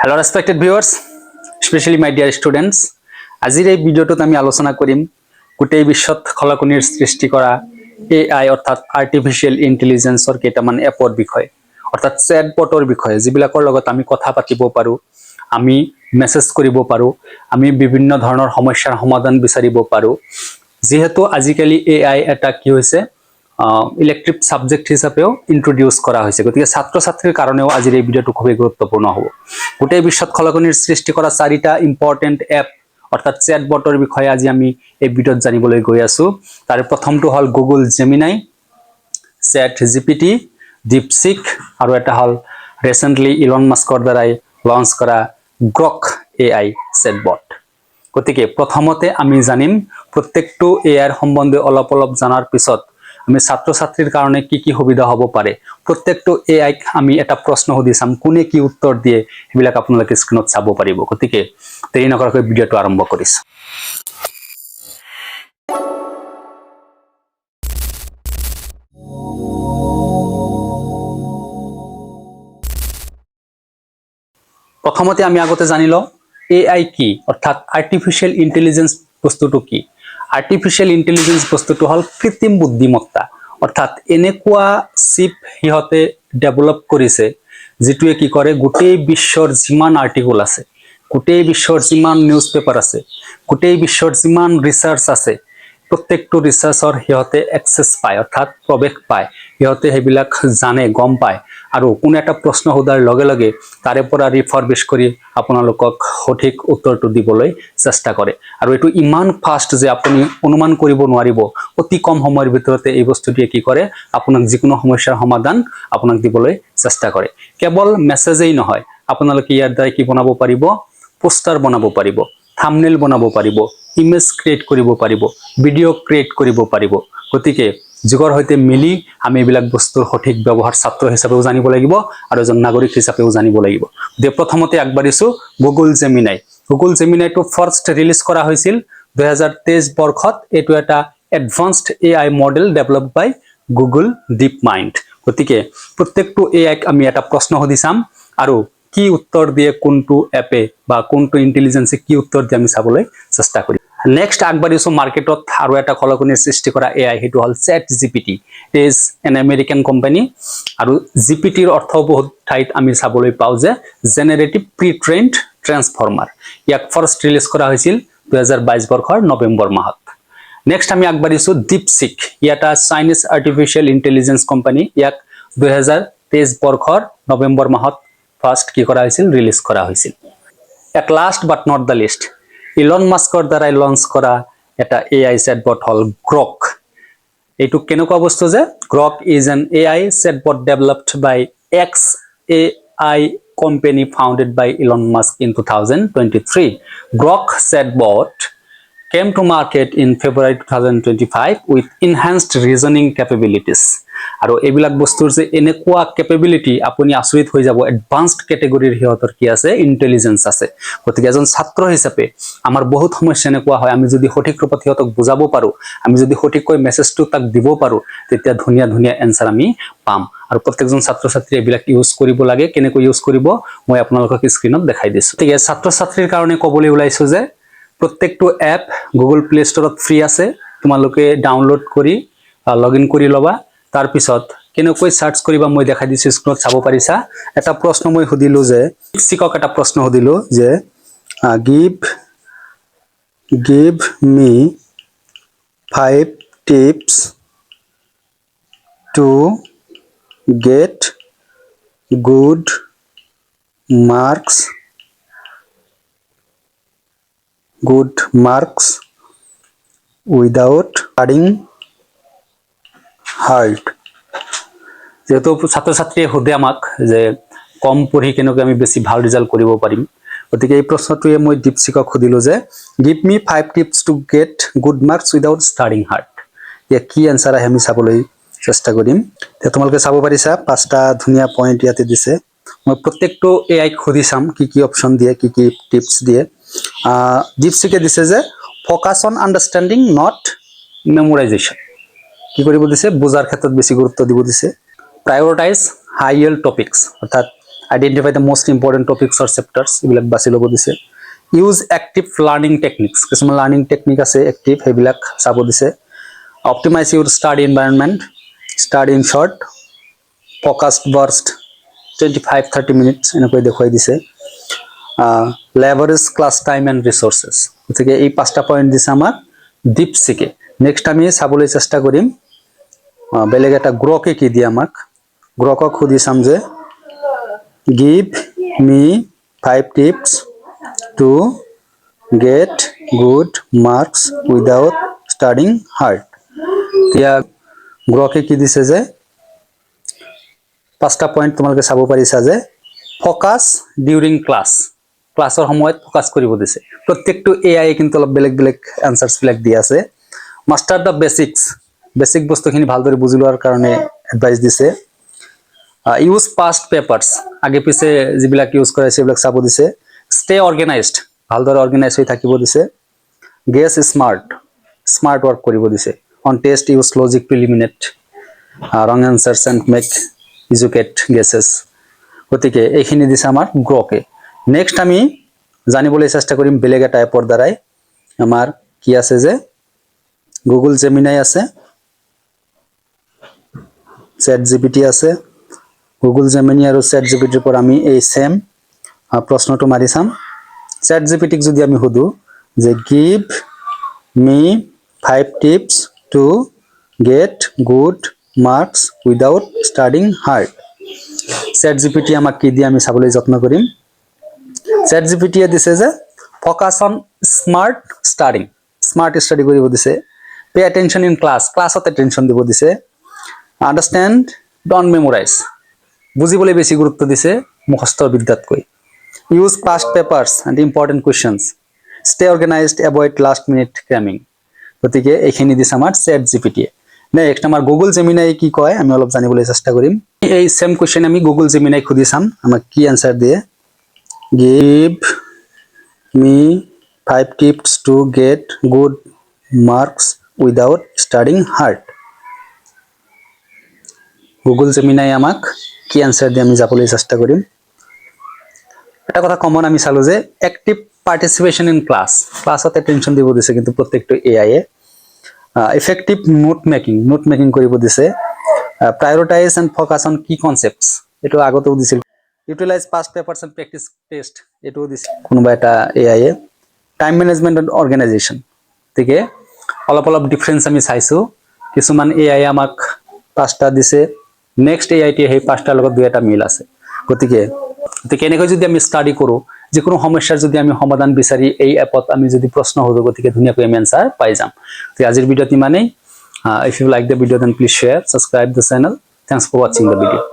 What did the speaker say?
Hello respected viewers, especially my dear students. আজিৰ এই ভিডিওটোত আমি আলোচনা কৰিম গোটেই বিশ্বত খলকনিৰ সৃষ্টি কৰা AI অৰ্থাৎ আৰ্টিফিশিয়াল ইন্টেলিজেন্সৰ কেইটামান এপৰ বিষয় অৰ্থাৎ চ্যাটবটৰ বিষয় যিবিলাকৰ লগত আমি কথা পাতিব পাৰো, আমি মেসেজ কৰিব পাৰো, আমি বিভিন্ন ধৰণৰ সমস্যাৰ সমাধান বিচাৰিব পাৰো। যেহেতু আজিকালি AI এটা কি হৈছে ইলেক্ট্ৰিক সাবজেক্ট হিচাপেও ইন্ট্ৰোডিউস কৰা হয়েছে, গতিকে ছাত্ৰ ছাত্ৰীৰ কাৰণেও আজিৰ এই ভিডিওটো খুবই গুৰুত্বপূৰ্ণ হব। গোটেই বিশ্বত খলকনিৰ সৃষ্টি কৰা চাৰিটা ইম্পৰ্টেন্ট এপ অৰ্থাৎ চ্যাটবটৰ বিষয়ে আজি আমি এই ভিডিওত জানিবলৈ গৈ আছো। তাৰ প্ৰথমটো হল গুগল জেমিনাই, ChatGPT, DeepSeek আৰু এটা হল ৰিসেন্টলি ইলন মাস্কৰ দ্বাৰাই লঞ্চ কৰা Grok AI চ্যাটবট। গতিকে প্ৰথমতে আমি জানিম প্ৰত্যেকটো AI সম্বন্ধে অলপ জানাৰ পিছত আমি ছাত্র ছাত্রীর কারণে কি কি সুবিধা হব পারে প্রত্যেকটো AI আমি এটা প্রশ্ন সুধি চাম, কোনে কি উত্তর দিয়ে এবিলাক আপোনালোকে স্ক্রিনত চাব পাৰিব। গতিকে দেৰি নকৰাকৈ ভিডিওটো আৰম্ভ কৰিছো। প্ৰথমতে আমি আগতে জানি লওঁ AI কি অৰ্থাৎ আৰ্টিফিশিয়াল ইন্টেলিজেন্স বস্তুটো কি। আৰ্টিফিশিয়াল ইন্টেলিজেন্স বস্তুটো হল কৃত্ৰিম বুদ্ধিমত্তা অৰ্থাৎ এনেকুৱা চিপ হিহতে ডেভেলপ কৰিছে যেটোৱে কি কৰে গোটেই বিশ্বৰ যিমান আৰ্টিকল আছে, গোটেই বিশ্বৰ যিমান নিউজ পেপাৰ আছে, গোটেই বিশ্বৰ যিমান ৰিসাৰ্চ আছে, প্ৰত্যেকটো ৰিসাৰ্চৰ হিহতে এক্সেস পায় অৰ্থাৎ প্ৰৱেশ পায়। হিহতে হেবিলাক জানে, গম পায় আৰু কোন এটা প্ৰশ্ন সোধাৰ লগে লগে তাৰে পৰা ৰিফাৰবিশ কৰি আপোনালোকক সঠিক উত্তৰটো দিবলৈ চেষ্টা কৰে। আৰু এটো ইমান ফাস্ট যে আপুনি অনুমান কৰিব নোৱাৰিব, অতি কম সময়ৰ ভিতৰতে এই বস্তুটোৱে কি কৰে আপোনাক যিকোনো সমস্যাৰ সমাধান আপোনাক দিবলৈ চেষ্টা কৰে। কেৱল মেসেজেই নহয়, আপোনালোকে ইয়াৰ দ্বাৰা কি বনাব পাৰিব, পোষ্টাৰ বনাব পাৰিব, থাম্বনেইল বনাব পাৰিব, ইমেজ ক্ৰিয়েট কৰিব পাৰিব, ভিডিও ক্ৰিয়েট কৰিব পাৰিব। গতিকে যুগৰ সৈতে মিলি আমি এইবিলাক বস্তুৰ সঠিক ব্যৱহাৰ ছাত্ৰ হিচাপেও জানিব লাগিব আৰু এজন নাগৰিক হিচাপেও জানিব লাগিব। যে প্ৰথমতে আগবাঢ়িছো গুগল জেমিনাই। গুগল জেমিনাইটো ফাৰ্স্ট ৰিলিজ কৰা হৈছিল 2023 বৰ্ষত। এটো এটা advanced AI model develop by Google deep mind. গতিকে প্ৰত্যেকটো AI আমি এটা প্ৰশ্ন সুধি চাম আৰু কি উত্তৰ দিয়ে কোনটো এপে বা কোনটো ইন্টেলিজেন্সে কি উত্তৰ দিয়ে আমি চাবলৈ চেষ্টা কৰিম। নেক্সট আগবাঢ়িছো মাৰ্কেটত আৰু এটা খলকনিৰ সৃষ্টি কৰা AI, হেতু হল ChatGPT। Is an American company আৰু জিপিটিৰ অৰ্থ বহুত ঠাইত আমি চাবলৈ পাওঁ যে জেনাৰেটিভ প্ৰি ট্ৰেইনড ট্ৰান্সফৰ্মাৰ। ইয়াক ফাৰ্স্ট ৰিলিজ কৰা হৈছিল 2022 বৰ্ষৰ নৱেম্বৰ মাহত। নেক্সট আমি আগবাঢ়িছো DeepSeek। এটা চাইনিজ আৰ্টিফিশিয়াল ইন্টেলিজেন্স কোম্পানী। ইয়াক 2023 বৰ্ষৰ নৱেম্বৰ মাহত ফাৰ্স্ট কি কৰা হৈছিল, ৰিলিজ কৰা হৈছিল। At last but not the least, Elon মাস্কৰ দ্বাৰাই লঞ্চ কৰা এটা AI চ্যাটবট হল Grok। এইটো কেনেকুৱা বস্তু যে Grok is an AI chatbot developed by XAI company founded by Elon Musk in 2023. Grok chatbot came to market in February 2025 with enhanced reasoning capabilities. আৰু এইবিলাক বস্তুৰ যে এনেকুৱা ক্যাপাবিলিটি আপুনি আচৰিত হৈ যাব, এডভান্সড ক্যাটাগৰীৰ হিহতৰ কি আছে, ইন্টেলিজেন্স আছে। গতিকে এজন ছাত্ৰ হিচাপে আমাৰ বহুত সমস্যা এনেকুৱা হয়, আমি যদি সঠিক ৰূপত হিহতক বুজাব পাৰো, আমি যদি সঠিককৈ মেসেজটো তাক দিব পাৰো, তেতিয়া ধুনীয়া ধুনীয়া এনসাৰ আমি পাম। আৰু প্ৰত্যেকজন ছাত্ৰ ছাত্ৰী এইবিলাক ইউজ কৰিব লাগে। কেনেকৈ ইউজ কৰিব মই আপোনালোকক স্ক্ৰিনত দেখাই দিছো। ঠিক আছে, ছাত্ৰ ছাত্ৰীৰ কাৰণে ক'বলৈ ওলাইছো যে প্ৰত্যেকটো এপ গুগল প্লে ষ্টৰত ফ্ৰী আছে। তোমালোকে ডাউনলোড কৰি লগইন কৰি লবা। তাৰ পিছত কেনেকৈ সাৰ্চ কৰিবা মই দেখাই দিছো, স্ক্ৰিনত চাব পাৰিছা। এটা প্ৰশ্ন মই সুধিলো যে শিকক, এটা প্ৰশ্ন সুধিলো যে give me 5 tips to get good marks without studying hard। যেহেতু ছাত্র ছাত্রীয়ে সোধে আমাক যে কম পঢ়ি কেনেকৈ আমি বেছি ভাল ৰিজাল্ট কৰিব পাৰিম, গতিকে এই প্ৰশ্নটোৱে মই DeepSeekক সুধিলো যে give me 5 tips to get good marks without studying hard। ইয়াৰ কি এনসাৰ আহে আমি চাবলৈ চেষ্টা কৰিম। তোমালোকে চাব পাৰিছা, 5টা ধুনীয়া পইণ্ট ইয়াতে দিছে। মই প্ৰত্যেকটো AI খুদি চাম কি কি অপচন দিয়ে, কি কি টিপস দিয়ে। DeepSeekকে দিছে যে focus on understanding not memorization. কি কৰিব দিছে, বুজাৰ ক্ষেত্ৰত বেছি গুৰুত্ব দিব দিছে। প্ৰায়োৰিটাইজ হাই ইয়েল্ড টপিকস, অৰ্থাৎ identify the most important topics or chapters, এইবিলাক বাছি ল'ব দিছে। ইউজ এক্টিভ লাৰ্ণিং টেকনিক্স, কিছুমান লাৰ্ণিং টেকনিক আছে এক্টিভ, সেইবিলাক চাব দিছে। Optimize your study environment, study in short, focused burst 25-30 minutes এনেকৈ দেখুৱাই দিছে। Leverage class time and resources, গতিকে এই 5টা পইণ্ট দিছে আমাক DeepSeek-এ। নেক্সট আমি চাবলৈ চেষ্টা কৰিম বেলেগ এটা গ্ৰকে কি দিয়ে আমাক। গ্ৰকক সুধি চাম যে give me 5 tips to get good marks without studying hard. এতিয়া গ্ৰকে কি দিছে যে 5টা পইণ্ট তোমালোকে চাব পাৰিছা যে ফ'কাছ ডিউৰিং ক্লাছ, ক্লাছৰ সময়ত ফ'কাছ কৰিব দিছে। প্ৰত্যেকটো AI কিন্তু অলপ বেলেগ বেলেগ এনচাৰ্ছবিলাক দি আছে। মাষ্টাৰ দ্য বেচিক্স, বেচিক বস্তুখিনি ভালদৰে বুজি লোৱাৰ কাৰণে এডভাইচ দিছে। ইউজ পাষ্ট পেপাৰ্ছ, আগে পিছে যিবিলাক ইউজ কৰাইছে সেইবিলাক চাব দিছে। ষ্টে অৰ্গেনাইজড, ভালদৰে অৰ্গেনাইজ হৈ থাকিব দিছে। গেছ স্মাৰ্ট, স্মাৰ্ট ৱৰ্ক কৰিব দিছে। On test use logic two eliminate ৰং এনচাৰ্ছ এণ্ড মেক ইজুকেট গেছেছ। গতিকে এইখিনি দিছে আমাৰ গ্ৰকে। নেক্সট আমি জানিবলৈ চেষ্টা কৰিম বেলেগ এটা এপৰ দ্বাৰাই। আমাৰ কি আছে যে গুগল জেমিনাই আছে, ChatGPT আছে। গুগল জেমিনি আৰু ChatGPT-ৰ পৰা আমি এই সেম প্ৰশ্নটো মাৰি চাম। ChatGPT-ক যদি আমি সুধো যে give me 5 tips to get good marks without studying hard, ChatGPT আমাক কি দিয়ে আমি চাবলৈ যত্ন কৰিম। ChatGPT-য়ে দিছে যে focus on smart studying, smart study কৰিব দিছে। পে এটেনশ্যন ইন ক্লাছ, ক্লাছত এটেনশ্যন দিব দিছে। আণ্ডাৰষ্টেণ্ড ডণ্ট মেমৰাইজ, বুজিবলৈ বেছি গুৰুত্ব দিছে মুখস্থ বিদ্যাতকৈ। Use past papers and important questions, stay organized, avoid last minute cramming. গতিকে এইখিনি দিছে আমাৰ ChatGPT-য়ে। নেক্সট আমাৰ গুগল জেমিনাই কি কয় আমি অলপ জানিবলৈ চেষ্টা কৰিম। এই সেম কুৱেশ্যন আমি গুগল জেমিনাইক সুধি চাম আমাক কি এনচাৰ দিয়ে। Give me 5 tips to get good marks without studying hard. Google Gemini আমাক কি এনচাৰ দিয়ে আমি যাবলৈ চেষ্টা কৰিম। এটা কথা কমন আমি চালো যে এক্টিভ পাৰ্টিচিপেশ্যন ইন ক্লাছ, ক্লাছত এটেনশ্যন দিব দিছে কিন্তু প্ৰত্যেকটো AI-এ। ইফেক্টিভ নোট মেকিং কৰিব দিছে। Prioritise and focus on key concepts, এইটো আগতেও দিছিল। Utilise past papers and practice test, এইটোও দিছিল কোনোবা এটা AI-এ। টাইম মেনেজমেণ্ট এণ্ড অৰ্গেনাইজেশ্যন, গতিকে অলপ অলপ ডিফাৰেঞ্চ আমি চাইছোঁ। কিছুমান AI আমাক 5টা দিছে, নেক্সট AI-টিয়ে সেই 5টাৰ লগত 2 এটা মিল আছে। গতিকে এনেকৈ যদি আমি ষ্টাডি কৰোঁ, যিকোনো সমস্যাৰ যদি আমি সমাধান বিচাৰি এই এপত আমি যদি প্ৰশ্ন সোধোঁ, গতিকে ধুনীয়াকৈ আমি এনচাৰ পাই যাম। গতিকে আজিৰ ভিডিঅ'ত ইমানেই। If you like the video' then please share, subscribe the channel. Thanks for watching the video.